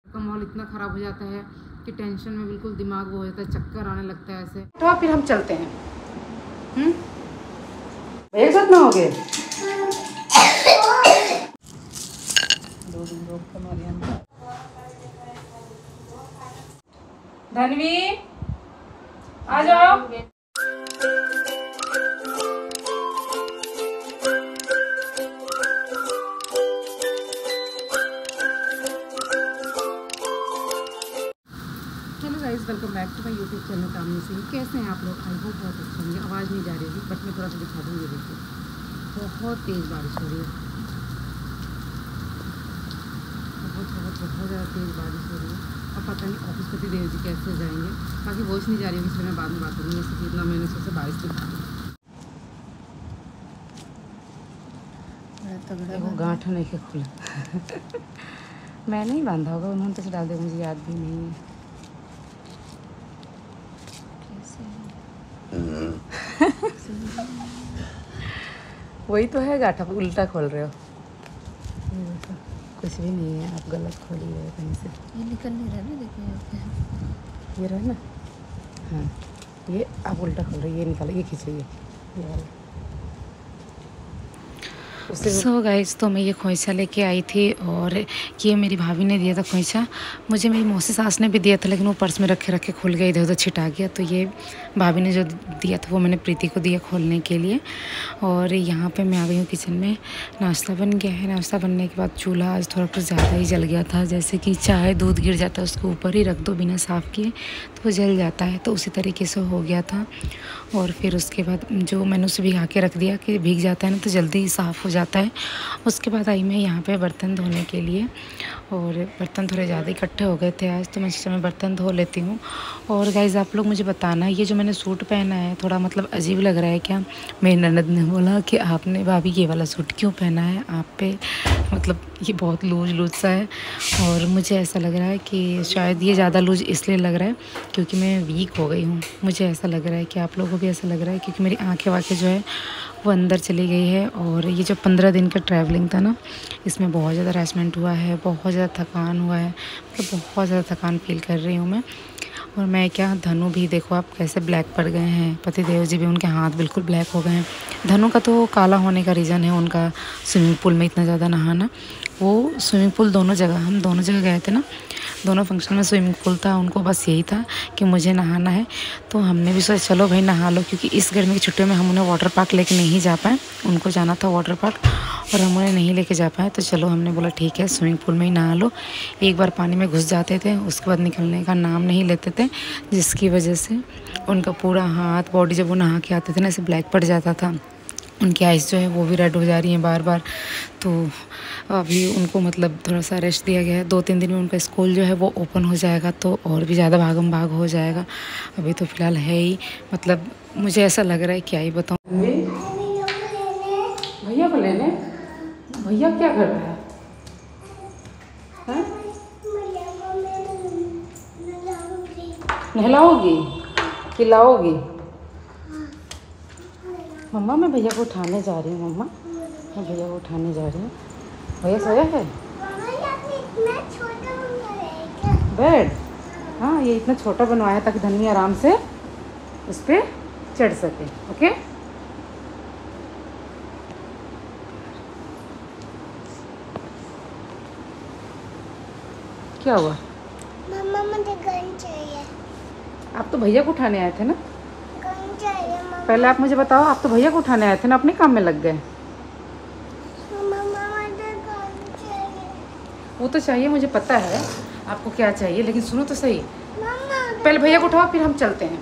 का माहौल इतना ख़राब हो जाता है कि टेंशन में बिल्कुल दिमाग वो हो जाता है, चक्कर आने लगता है ऐसे। तो फिर हम चलते हैं। एक साथ ना हो गए 2 दिन रोक हमारे यहाँ। धनवी आ जाओ। Welcome back to my YouTube channel Kamini Singh. कैसे हैं आप लोग? आई होप बहुत अच्छे होंगे। आवाज़ नहीं जा रही होगी बट मैं थोड़ा सा दिखा दूँगी। देखिए बहुत तेज़ बारिश हो रही है, बहुत ज़्यादा तेज़ बारिश हो रही है। और पता नहीं ऑफिस पति देव जी कैसे जाएंगे। बाकी वॉइस नहीं जा रही होगी, इसलिए मैं बाद में बात करूँगी। इसलिए इतना मैंने सोचा बारिश दिखा दूँ। वो गाँठ नहीं के खुला मैं नहीं बांधा होगा, उन्होंने तो डाल दिया, मुझे याद भी नहीं है। वही तो है गाठा, उल्टा खोल रहे हो। कुछ भी नहीं है, आप गलत खोल रहे हो कहीं से। ये निकल नहीं रहा ना, देखिए ये रहा ना। हाँ ये आप उल्टा खोल रहे हो, ये निकालो, ये खींचो, ये वाला। सो गाइस, तो मैं ये खोइचा लेके आई थी और ये मेरी भाभी ने दिया था खोइचा। मुझे मेरी मौसी सास ने भी दिया था, लेकिन वो पर्स में रखे खोल गया, इधर उधर छिटा गया। तो ये भाभी ने जो दिया था वो मैंने प्रीति को दिया खोलने के लिए। और यहाँ पे मैं आ गई हूँ किचन में। नाश्ता बन गया है। नाश्ता बनने के बाद चूल्हा आज थोड़ा कुछ ज़्यादा ही जल गया था। जैसे कि चाय दूध गिर जाता है उसके ऊपर ही रख दो बिना साफ़ किए तो वो जल जाता है, तो उसी तरीके से हो गया था। और फिर उसके बाद जो मैंने उसे भिगा के रख दिया कि भीग जाता है ना तो जल्दी साफ़ हो जाता है। उसके बाद आई मैं यहाँ पे बर्तन धोने के लिए, और बर्तन थोड़े ज़्यादा इकट्ठे हो गए थे आज, तो मैं सोचा मैं बर्तन धो लेती हूँ। और गाइज़ आप लोग मुझे बताना, ये जो मैंने सूट पहना है थोड़ा मतलब अजीब लग रहा है क्या? मेरी ननद ने बोला कि आपने भाभी ये वाला सूट क्यों पहना है आप पे, मतलब ये बहुत लूज सा है। और मुझे ऐसा लग रहा है कि शायद ये ज़्यादा लूज इसलिए लग रहा है क्योंकि मैं वीक हो गई हूँ। मुझे ऐसा लग रहा है कि आप लोगों को भी ऐसा लग रहा है, क्योंकि मेरी आँखें वाँखें जो है वो अंदर चली गई है। और ये जो 15 दिन का ट्रैवलिंग था ना, इसमें बहुत ज़्यादा हरासमेंट हुआ है, बहुत ज़्यादा थकान हुआ है, मतलब बहुत ज़्यादा थकान फील कर रही हूँ मैं। और मैं क्या, धनु भी देखो आप कैसे ब्लैक पड़ गए हैं, पति देव जी भी उनके हाथ बिल्कुल ब्लैक हो गए हैं। धनु का तो काला होने का रीज़न है उनका स्विमिंग पूल में इतना ज़्यादा नहाना। वो स्विमिंग पूल हम दोनों जगह गए थे ना, दोनों फंक्शन में स्विमिंग पूल था। उनको बस यही था कि मुझे नहाना है, तो हमने भी सोचा चलो भाई नहा लो, क्योंकि इस गर्मी की छुट्टियों में हम उन्हें वाटर पार्क लेके नहीं जा पाए। उनको जाना था वाटर पार्क और हम उन्हें नहीं लेके जा पाए, तो चलो हमने बोला ठीक है स्विमिंग पूल में ही नहा लो। एक बार पानी में घुस जाते थे, उसके बाद निकलने का नाम नहीं लेते थे, जिसकी वजह से उनका पूरा हाथ बॉडी जब वो नहा के आते थे ना ऐसे ब्लैक पड़ जाता था। उनकी आइज़ जो है वो भी रेड हो जा रही हैं बार बार। तो अभी उनको मतलब थोड़ा सा रेस्ट दिया गया है। 2-3 दिन में उनका स्कूल जो है वो ओपन हो जाएगा, तो और भी ज़्यादा भागम भाग हो जाएगा। अभी तो फ़िलहाल है ही, मतलब मुझे ऐसा लग रहा है क्या ही बताऊँ। भैया को लेने, भैया क्या कर रहा है? नहलाओगी, खिलाओगी? मम्मा मैं भैया को उठाने जा रही हूँ। मम्मा मैं भैया को उठाने जा रही हूँ। भैया सोया है? बेड, हाँ ये इतना छोटा बनवाया ताकि धनी आराम से उस पर चढ़ सके। ओके क्या हुआ? मम्मा मुझे गन चाहिए। आप तो भैया को उठाने आए थे ना? गन चाहिए मम्मा। पहले आप मुझे बताओ, आप तो भैया को उठाने आए थे ना, अपने काम में लग गए। मम्मा मुझे गन चाहिए। वो तो चाहिए, मुझे पता है आपको क्या चाहिए, लेकिन सुनो तो सही। मम्मा पहले भैया को उठाओ फिर हम चलते हैं।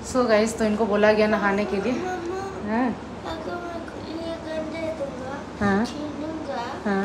सो गाइस, तो इनको बोला गया नहाने के लिए। हाँ अगर मैं ये गन दे दूंगा, हाँ छीनूंगा, हाँ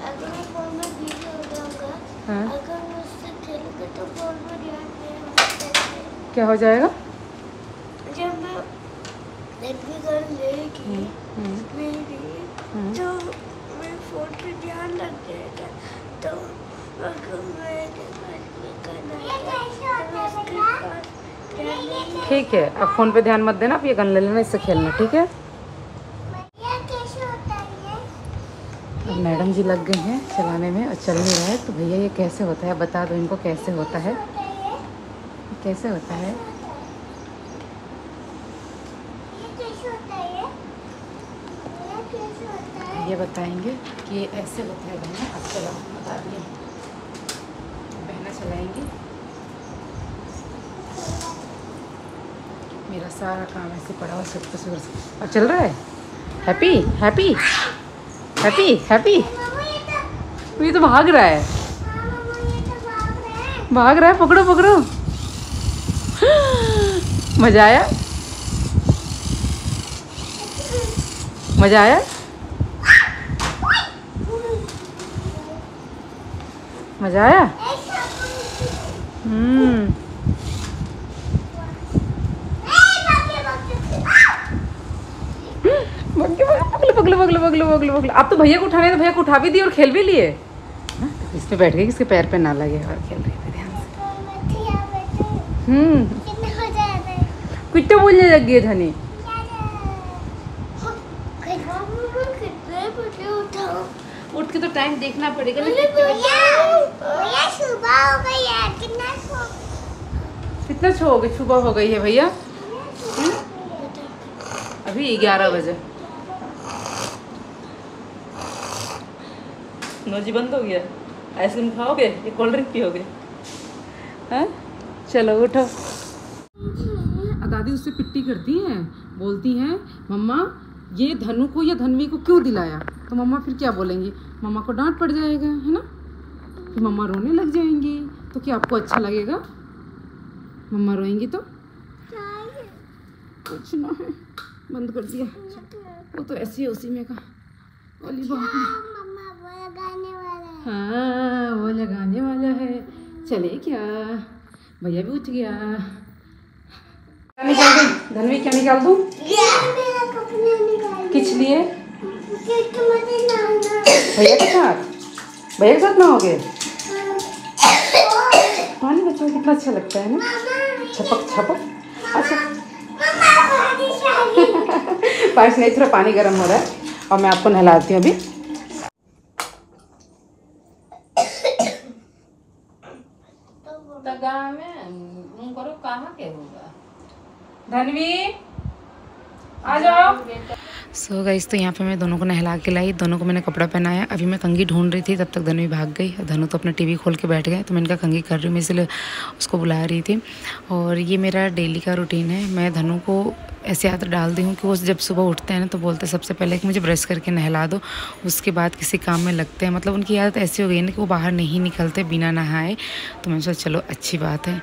अगर मैं फोन में बिजी हो जाऊंगा, हाँ। अगर मैं उससे खेलूंगा तो फोन में ध्यान नहीं होगा। क्या हो जाएगा? जब मैं एक भी गन लेगी मेरी तो मेरे फोन पे ध्यान लग जाएगा। तो अगर मैं ठीक है, अब फ़ोन पे ध्यान मत देना, आप ये गन ले लेना, इससे खेलना, ठीक है? कैसे होता है? मैडम जी लग गए हैं चलाने में और चल नहीं रहा है। तो भैया ये कैसे होता है बता दो इनको, कैसे होता है, कैसे होता है? ये बताएंगे कि ये ऐसे होता है बहना। अब चलो बता दिए, बहना चलाएंगे। मेरा सारा काम ऐसे पड़ा हुआ सब कुछ और चल रहा है। Happy happy happy happy. ये तो भाग रहा है, भाग रहा है। पकड़ो पकड़ो। मजा आया, मजा आया, मजा आया। पगलो पगलो पगलो पगलो पगलो। अब तो भैया को उठाने, तो भैया को उठा भी दिए और खेल भी लिए। इस पे बैठ गई, इसके पैर पे ना लगे और खेल रही थी ध्यान से। कुछ तो बोलने लग गई धनी। उठ के तो टाइम देखना पड़ेगा। सुबह हो गई है, कितना छो हो गई, सुबह हो गई है भैया। अभी 11 बजे। नोजी बंद हो गया। आइसक्रीम खाओगे या कोल्ड ड्रिंक पियोगे? हाँ चलो उठो। दादी उससे पिट्टी करती हैं, बोलती हैं मम्मा ये धनु को या धनवी को क्यों दिलाया। तो मम्मा फिर क्या बोलेंगी, मम्मा को डांट पड़ जाएगा, है ना। फिर मम्मा रोने लग जाएंगी। तो क्या आपको अच्छा लगेगा? मम्मा रोएंगी तो कुछ ना है, बंद कर दिया। वो तो ऐसे ही उसी में का ओली बात है। हाँ वो लगाने वाला है। चले क्या, भैया भी उठ गया। क्या निकाल दूँ धनवी, क्या निकाल दूँ? किस लिए? भैया के साथ, भैया के साथ ना हो गए। पानी बच्चों को कितना अच्छा लगता है ना, छपक छपक। अच्छा पास नहीं, थोड़ा पानी गर्म हो रहा है और मैं आपको नहलाती हूँ अभी। धनवी आ जाओ। सो गाइस तो यहाँ पे मैं दोनों को नहला के लाई, दोनों को मैंने कपड़ा पहनाया। अभी मैं कंघी ढूंढ रही थी, तब तक धनु भाग गई। धनु तो अपना टीवी खोल के बैठ गए, तो मैं इनका कंघी कर रही हूँ, मैं इसलिए उसको बुला रही थी। और ये मेरा डेली का रूटीन है। मैं धनु को ऐसे आदत डाल दी हूँ कि वो जब सुबह उठते हैं ना तो बोलते हैं सबसे पहले कि मुझे ब्रश करके नहला दो, उसके बाद किसी काम में लगते हैं। मतलब उनकी आदत ऐसी हो गई ना कि वो बाहर नहीं निकलते बिना नहाए। तो मैंने सोचा चलो अच्छी बात है।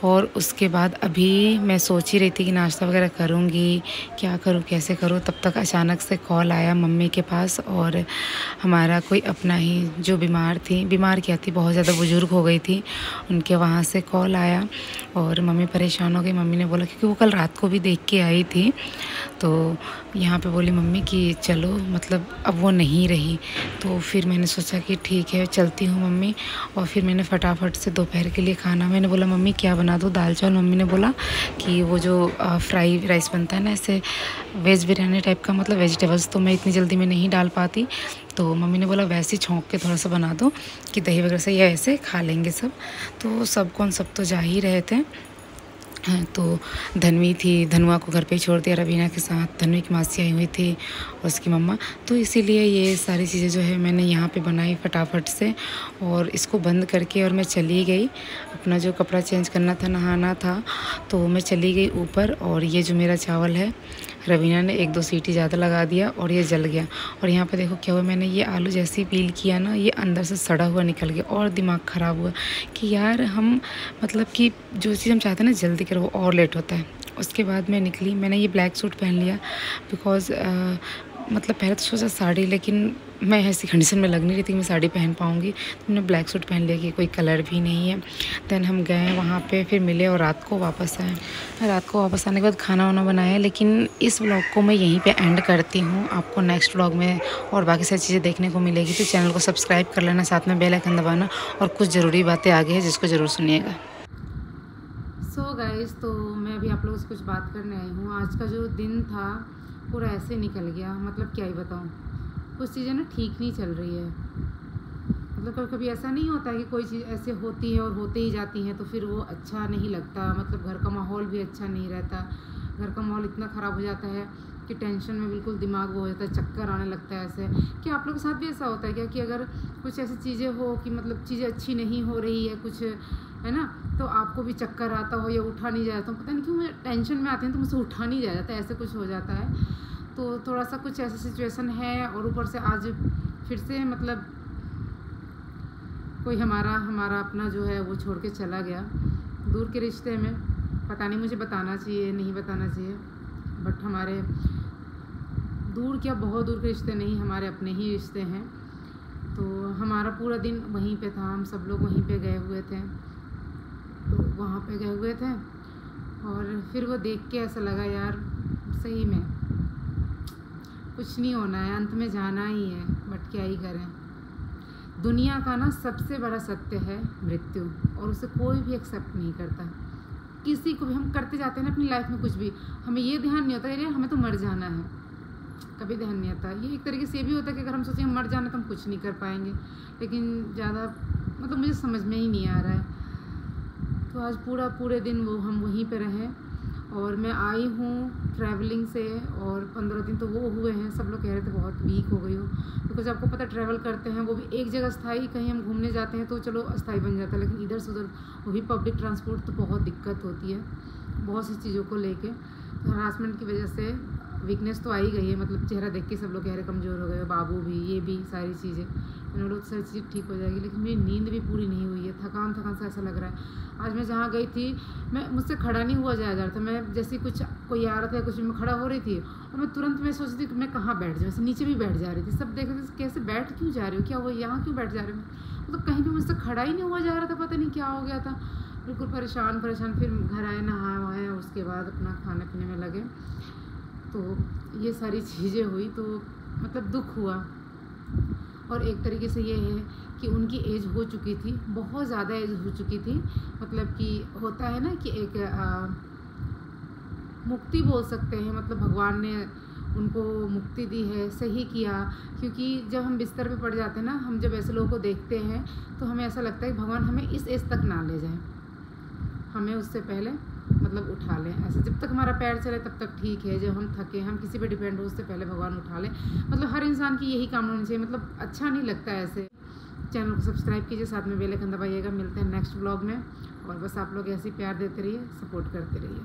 और उसके बाद अभी मैं सोच ही रही थी कि नाश्ता वगैरह करूँगी, क्या करूँ कैसे करूँ। तब तक अचानक से कॉल आया मम्मी के पास, और हमारा कोई अपना ही जो बीमार थी, बीमार क्या थी, बहुत ज़्यादा बुजुर्ग हो गई थी, उनके वहाँ से कॉल आया और मम्मी परेशान हो गई। मम्मी ने बोला क्योंकि वो कल रात को भी देख के आई थी, तो यहाँ पे बोली मम्मी कि चलो, मतलब अब वो नहीं रही। तो फिर मैंने सोचा कि ठीक है चलती हूँ मम्मी। और फिर मैंने फटाफट से दोपहर के लिए खाना, मैंने बोला मम्मी क्या बना दूँ, दाल चावल। मम्मी ने बोला कि वो जो फ्राई राइस बनता है ना, ऐसे वेज बिरयानी टाइप का, मतलब वेजिटेबल्स तो मैं इतनी जल्दी में नहीं डाल पाती, तो मम्मी ने बोला वैसे ही छौंक के थोड़ा सा बना दो कि दही वगैरह से या ऐसे खा लेंगे सब। तो सब तो जा ही रहे थे। तो धनवी थी, धनुआ को घर पे ही छोड़ दिया रवीना के साथ। धनवी की मासी आई हुई थी और उसकी मम्मा, तो इसीलिए ये सारी चीज़ें जो है मैंने यहाँ पे बनाई फटाफट से और इसको बंद करके और मैं चली गई। अपना जो कपड़ा चेंज करना था, नहाना था, तो मैं चली गई ऊपर। और ये जो मेरा चावल है, रवीना ने 1-2 सीटी ज़्यादा लगा दिया और ये जल गया। और यहाँ पे देखो क्या हुआ, मैंने ये आलू जैसे ही पील किया ना, ये अंदर से सड़ा हुआ निकल गया और दिमाग ख़राब हुआ कि यार हम, मतलब कि जो चीज़ हम चाहते हैं ना जल्दी करो, वो और लेट होता है। उसके बाद मैं निकली, मैंने ये ब्लैक सूट पहन लिया बिकॉज़ मतलब पहले तो सोचा साड़ी, लेकिन मैं ऐसी कंडीशन में लग नहीं रही थी कि मैं साड़ी पहन पाऊँगी, तो मैंने ब्लैक सूट पहन लिया कि कोई कलर भी नहीं है। देन हम गए वहाँ पे, फिर मिले और रात को वापस आए। रात को वापस आने के बाद खाना वाना बनाया। लेकिन इस व्लॉग को मैं यहीं पे एंड करती हूँ। आपको नेक्स्ट व्लॉग में और बाकी सारी चीज़ें देखने को मिलेगी, तो चैनल को सब्सक्राइब कर लेना, साथ में बेल आइकन दबाना, और कुछ ज़रूरी बातें आगे हैं जिसको ज़रूर सुनिएगा। सो गाइस, तो मैं अभी आप लोगों से कुछ बात करने आई हूँ। आज का जो दिन था पूरा ऐसे निकल गया, मतलब क्या ही बताऊँ। कुछ चीज़ें ना ठीक नहीं चल रही है। मतलब कभी कभी ऐसा नहीं होता है कि कोई चीज़ ऐसे होती है और होते ही जाती हैं तो फिर वो अच्छा नहीं लगता, मतलब घर का माहौल भी अच्छा नहीं रहता। घर का माहौल इतना ख़राब हो जाता है कि टेंशन में बिल्कुल दिमाग वो हो जाता है, चक्कर आने लगता है। ऐसे कि आप लोगों के साथ भी ऐसा होता है क्या कि अगर कुछ ऐसी चीज़ें हो कि मतलब चीज़ें अच्छी नहीं हो रही है कुछ, है ना, तो आपको भी चक्कर आता हो या उठा नहीं जाता, पता नहीं क्यों मैं टेंशन में आती हूँ तो मुझसे उठा नहीं जाता, ऐसे कुछ हो जाता है। तो थोड़ा सा कुछ ऐसा सिचुएशन है और ऊपर से आज फिर से मतलब कोई हमारा अपना जो है वो छोड़ के चला गया दूर के रिश्ते में। पता नहीं मुझे बताना चाहिए नहीं बताना चाहिए, बट हमारे दूर क्या बहुत दूर के रिश्ते नहीं, हमारे अपने ही रिश्ते हैं। तो हमारा पूरा दिन वहीं पे था, हम सब लोग वहीं पे गए हुए थे, तो वहाँ पे गए हुए थे और फिर वो देख के ऐसा लगा यार सही में कुछ नहीं होना है, अंत में जाना ही है, बट क्या ही करें। दुनिया का ना सबसे बड़ा सत्य है मृत्यु, और उसे कोई भी एक्सेप्ट नहीं करता। किसी को भी हम करते जाते हैं ना अपनी लाइफ में कुछ भी, हमें ये ध्यान नहीं होता यार हमें तो मर जाना है, कभी ध्यान नहीं आता। ये एक तरीके से ये भी होता है कि अगर हम सोचें हम मर जाना तो हम कुछ नहीं कर पाएंगे, लेकिन ज़्यादा मतलब मुझे समझ में ही नहीं आ रहा है। तो आज पूरे दिन वो हम वहीं पे रहे और मैं आई हूँ ट्रैवलिंग से और 15 दिन तो वो हुए हैं। सब लोग कह रहे थे बहुत वीक हो गई हो, बिकॉज आपको पता ट्रैवल करते हैं वो भी एक जगह स्थायी, कहीं हम घूमने जाते हैं तो चलो अस्थायी बन जाता है, लेकिन इधर से उधर वो भी पब्लिक ट्रांसपोर्ट तो बहुत दिक्कत होती है बहुत सी चीज़ों को लेके। तो हरासमेंट की वजह से वीकनेस तो आ ही गई है, मतलब चेहरा देख के सब लोग कह रहे कमज़ोर हो गए, बाबू भी, ये भी सारी चीज़ें, इन लोग सारी चीज़ ठीक हो जाएगी, लेकिन मेरी नींद भी पूरी नहीं हुई है, थकान सा ऐसा लग रहा है। आज मैं जहाँ गई थी मैं मुझसे खड़ा नहीं हुआ जा रहा था, मैं जैसे कुछ कोई आ रहा था कुछ मैं खड़ा हो रही थी और मैं तुरंत मैं सोच रही थी कि मैं कहाँ बैठ जाऊँ, नीचे भी बैठ जा रही थी। सब देख रहे थे कैसे बैठ क्यों जा रही हो, क्या वो यहाँ क्यों बैठ जा रही हो, मतलब कहीं भी मुझसे खड़ा ही नहीं हुआ जा रहा था, पता नहीं क्या हो गया था, बिल्कुल परेशान। फिर घर आए नहाए वहाए, उसके बाद अपना खाने पीने में लगे, तो ये सारी चीज़ें हुई तो मतलब दुख हुआ। और एक तरीके से ये है कि उनकी एज हो चुकी थी, बहुत ज़्यादा एज हो चुकी थी, मतलब कि होता है ना कि एक मुक्ति बोल सकते हैं, मतलब भगवान ने उनको मुक्ति दी है, सही किया। क्योंकि जब हम बिस्तर पे पड़ जाते हैं ना, हम जब ऐसे लोगों को देखते हैं तो हमें ऐसा लगता है कि भगवान हमें इस एज तक ना ले जाए, हमें उससे पहले मतलब उठा लें। ऐसे जब तक हमारा पैर चले तब तक ठीक है, जब हम थके हम किसी पे डिपेंड हो उससे पहले भगवान उठा लें। मतलब हर इंसान की यही काम होनी चाहिए, मतलब अच्छा नहीं लगता है ऐसे। चैनल को सब्सक्राइब कीजिए, साथ में बेल आइकन दबाइएगा। मिलते हैं नेक्स्ट व्लॉग में, और बस आप लोग ऐसे ही प्यार देते रहिए, सपोर्ट करते रहिए।